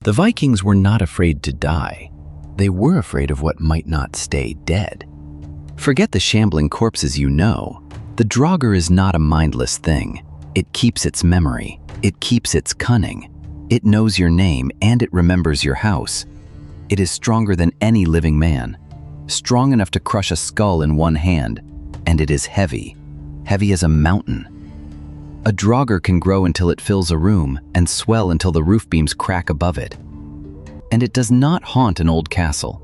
The Vikings were not afraid to die. They were afraid of what might not stay dead. Forget the shambling corpses you know. The Draugr is not a mindless thing. It keeps its memory. It keeps its cunning. It knows your name and it remembers your house. It is stronger than any living man, strong enough to crush a skull in one hand, and it is heavy, heavy as a mountain. A Draugr can grow until it fills a room and swell until the roof beams crack above it. And it does not haunt an old castle.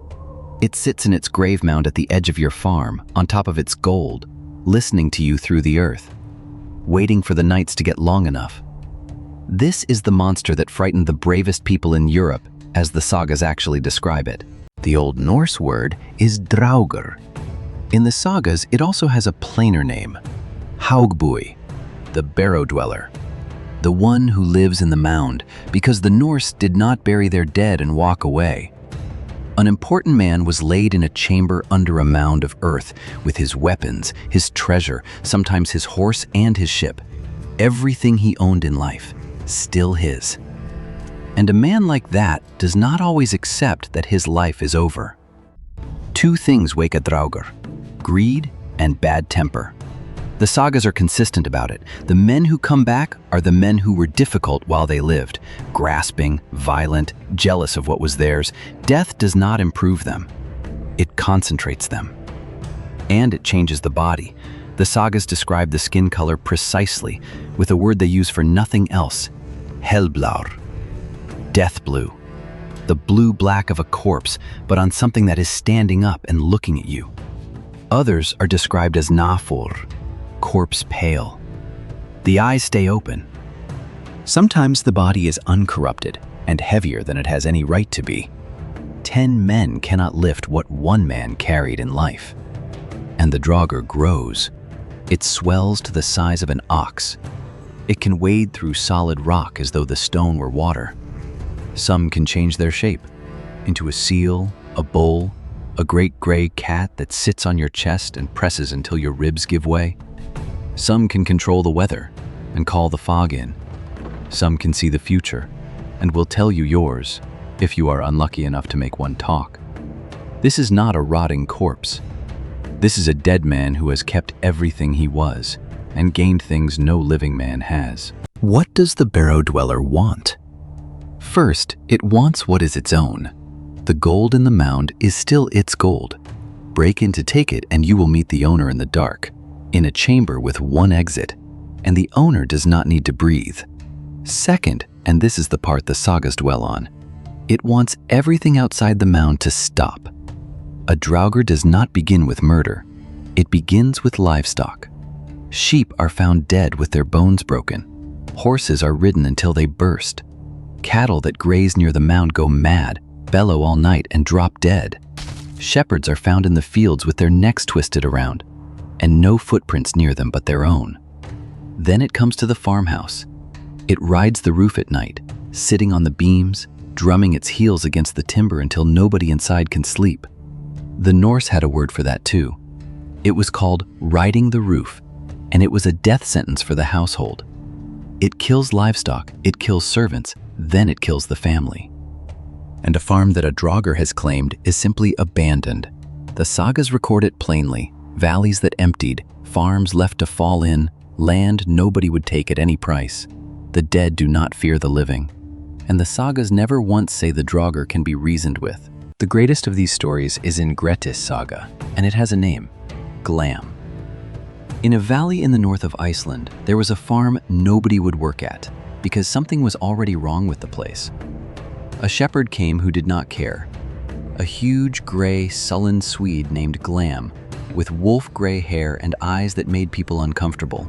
It sits in its grave mound at the edge of your farm, on top of its gold, listening to you through the earth, waiting for the nights to get long enough. This is the monster that frightened the bravest people in Europe, as the sagas actually describe it. The Old Norse word is Draugr. In the sagas, it also has a plainer name, hel-blár, the barrow-dweller, the one who lives in the mound, because the Norse did not bury their dead and walk away. An important man was laid in a chamber under a mound of earth with his weapons, his treasure, sometimes his horse and his ship. Everything he owned in life, still his. And a man like that does not always accept that his life is over. Two things wake a Draugr: greed and bad temper. The sagas are consistent about it. The men who come back are the men who were difficult while they lived, grasping, violent, jealous of what was theirs. Death does not improve them. It concentrates them. And it changes the body. The sagas describe the skin color precisely, with a word they use for nothing else: hel-blár, death blue. The blue-black of a corpse, but on something that is standing up and looking at you. Others are described as nafur, corpse pale. The eyes stay open. Sometimes the body is uncorrupted and heavier than it has any right to be. 10 men cannot lift what one man carried in life. And the Draugr grows. It swells to the size of an ox. It can wade through solid rock as though the stone were water. Some can change their shape into a seal, a bull, a great gray cat that sits on your chest and presses until your ribs give way. Some can control the weather and call the fog in. Some can see the future and will tell you yours if you are unlucky enough to make one talk. This is not a rotting corpse. This is a dead man who has kept everything he was and gained things no living man has. What does the barrow-dweller want? First, it wants what is its own. The gold in the mound is still its gold. Break in to take it and you will meet the owner in the dark, in a chamber with one exit, and the owner does not need to breathe. Second, and this is the part the sagas dwell on, it wants everything outside the mound to stop. A Draugr does not begin with murder. It begins with livestock. Sheep are found dead with their bones broken. Horses are ridden until they burst. Cattle that graze near the mound go mad, bellow all night, and drop dead. Shepherds are found in the fields with their necks twisted around, and no footprints near them but their own. Then it comes to the farmhouse. It rides the roof at night, sitting on the beams, drumming its heels against the timber until nobody inside can sleep. The Norse had a word for that too. It was called riding the roof, and it was a death sentence for the household. It kills livestock, it kills servants, then it kills the family. And a farm that a Draugr has claimed is simply abandoned. The sagas record it plainly: valleys that emptied, farms left to fall in, land nobody would take at any price. The dead do not fear the living. And the sagas never once say the Draugr can be reasoned with. The greatest of these stories is in Grettir's saga, and it has a name: Glam. In a valley in the north of Iceland, there was a farm nobody would work at, because something was already wrong with the place. A shepherd came who did not care. A huge, gray, sullen Swede named Glam, with wolf-gray hair and eyes that made people uncomfortable.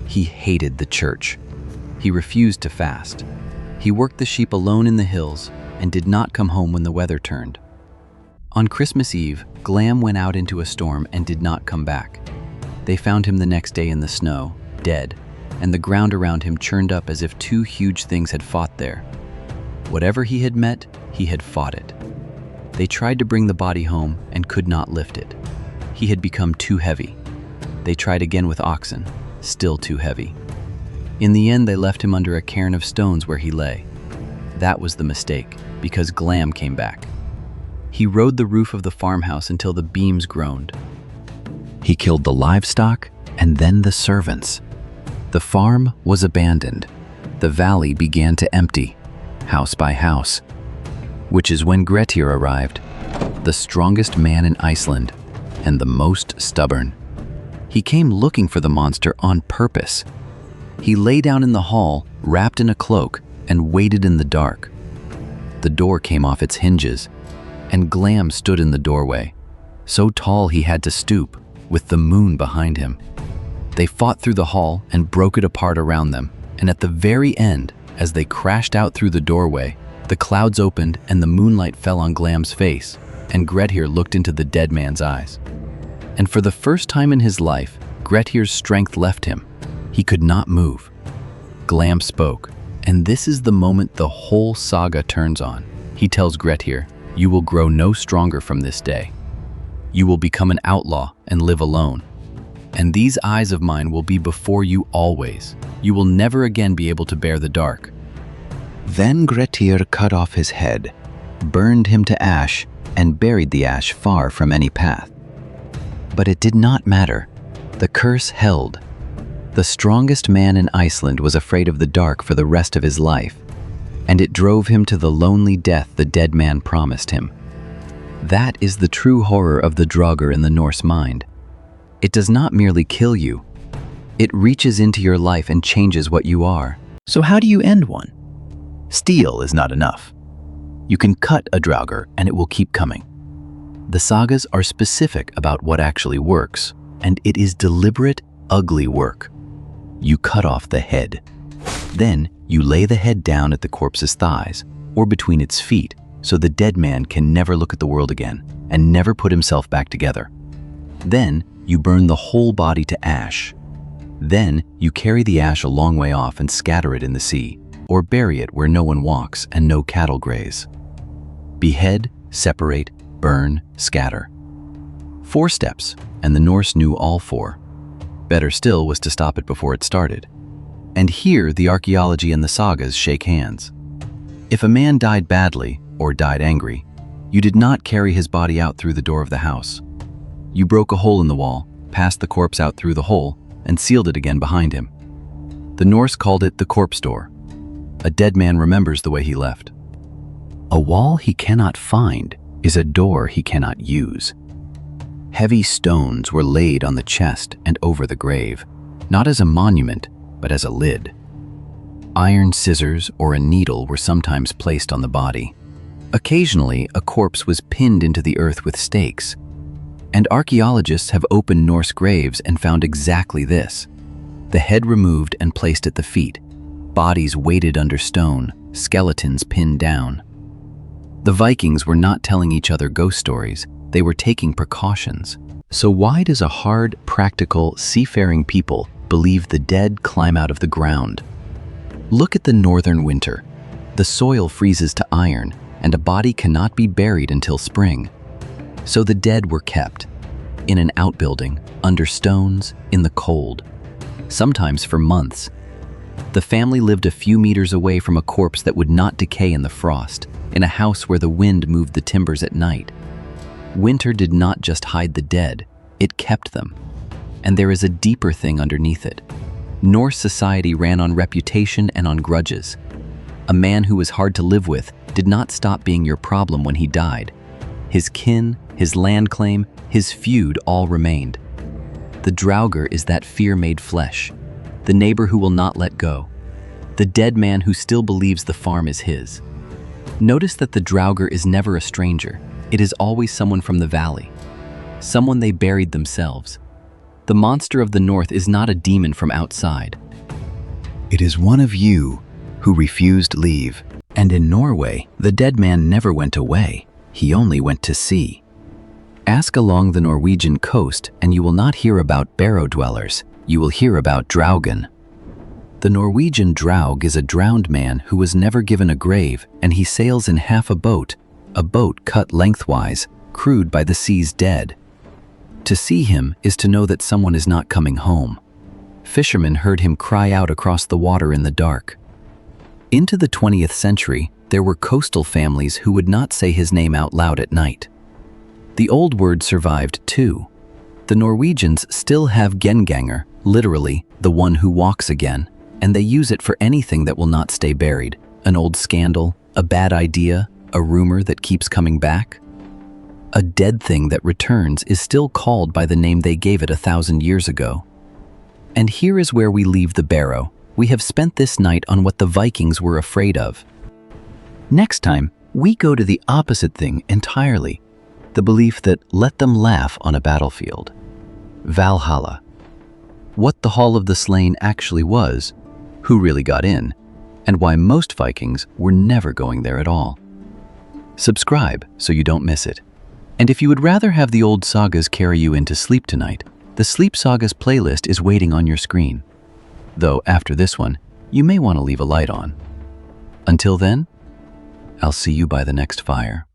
He hated the church. He refused to fast. He worked the sheep alone in the hills and did not come home when the weather turned. On Christmas Eve, Glam went out into a storm and did not come back. They found him the next day in the snow, dead, and the ground around him churned up as if two huge things had fought there. Whatever he had met, he had fought it. They tried to bring the body home and could not lift it. He had become too heavy. They tried again with oxen, still too heavy. In the end, they left him under a cairn of stones where he lay. That was the mistake, because Glam came back. He rode the roof of the farmhouse until the beams groaned. He killed the livestock and then the servants. The farm was abandoned. The valley began to empty, house by house. Which is when Grettir arrived, the strongest man in Iceland and the most stubborn. He came looking for the monster on purpose. He lay down in the hall, wrapped in a cloak, and waited in the dark. The door came off its hinges, and Glam stood in the doorway, so tall he had to stoop, with the moon behind him. They fought through the hall and broke it apart around them, and at the very end, as they crashed out through the doorway, the clouds opened and the moonlight fell on Glam's face, and Grettir looked into the dead man's eyes. And for the first time in his life, Grettir's strength left him. He could not move. Glam spoke, and this is the moment the whole saga turns on. He tells Grettir, "You will grow no stronger from this day. You will become an outlaw and live alone. And these eyes of mine will be before you always. You will never again be able to bear the dark." Then Grettir cut off his head, burned him to ash, and buried the ash far from any path. But it did not matter. The curse held. The strongest man in Iceland was afraid of the dark for the rest of his life, and it drove him to the lonely death the dead man promised him. That is the true horror of the Draugr in the Norse mind. It does not merely kill you. It reaches into your life and changes what you are. So how do you end one? Steal is not enough. You can cut a Draugr and it will keep coming. The sagas are specific about what actually works, and it is deliberate, ugly work. You cut off the head. Then you lay the head down at the corpse's thighs, or between its feet, so the dead man can never look at the world again and never put himself back together. Then you burn the whole body to ash. Then you carry the ash a long way off and scatter it in the sea, or bury it where no one walks and no cattle graze. Behead, separate, burn, scatter. 4 steps, and the Norse knew all 4. Better still was to stop it before it started. And here the archaeology and the sagas shake hands. If a man died badly, or died angry, you did not carry his body out through the door of the house. You broke a hole in the wall, passed the corpse out through the hole, and sealed it again behind him. The Norse called it the corpse door. A dead man remembers the way he left. A wall he cannot find is a door he cannot use. Heavy stones were laid on the chest and over the grave, not as a monument, but as a lid. Iron scissors or a needle were sometimes placed on the body. Occasionally, a corpse was pinned into the earth with stakes. And archaeologists have opened Norse graves and found exactly this. The head removed and placed at the feet, bodies weighted under stone, skeletons pinned down. The Vikings were not telling each other ghost stories, they were taking precautions. So why does a hard, practical, seafaring people believe the dead climb out of the ground? Look at the northern winter. The soil freezes to iron, and a body cannot be buried until spring. So the dead were kept, in an outbuilding, under stones, in the cold, sometimes for months. The family lived a few meters away from a corpse that would not decay in the frost, in a house where the wind moved the timbers at night. Winter did not just hide the dead, it kept them. And there is a deeper thing underneath it. Norse society ran on reputation and on grudges. A man who was hard to live with did not stop being your problem when he died. His kin, his land claim, his feud all remained. The Draugr is that fear made flesh, the neighbor who will not let go, the dead man who still believes the farm is his. Notice that the Draugr is never a stranger. It is always someone from the valley, someone they buried themselves. The monster of the north is not a demon from outside. It is one of you who refused leave. And in Norway, the dead man never went away. He only went to sea. Ask along the Norwegian coast and you will not hear about barrow-dwellers. You will hear about Draugr. The Norwegian Draugr is a drowned man who was never given a grave, and he sails in half a boat cut lengthwise, crewed by the sea's dead. To see him is to know that someone is not coming home. Fishermen heard him cry out across the water in the dark. Into the 20th century, there were coastal families who would not say his name out loud at night. The old word survived too. The Norwegians still have genganger, literally, the one who walks again, and they use it for anything that will not stay buried. An old scandal, a bad idea, a rumor that keeps coming back. A dead thing that returns is still called by the name they gave it 1,000 years ago. And here is where we leave the barrow. We have spent this night on what the Vikings were afraid of. Next time, we go to the opposite thing entirely. The belief that let them laugh on a battlefield. Valhalla. What the Hall of the Slain actually was, who really got in, and why most Vikings were never going there at all. Subscribe so you don't miss it. And if you would rather have the old sagas carry you into sleep tonight, the Sleep Sagas playlist is waiting on your screen. Though after this one, you may want to leave a light on. Until then, I'll see you by the next fire.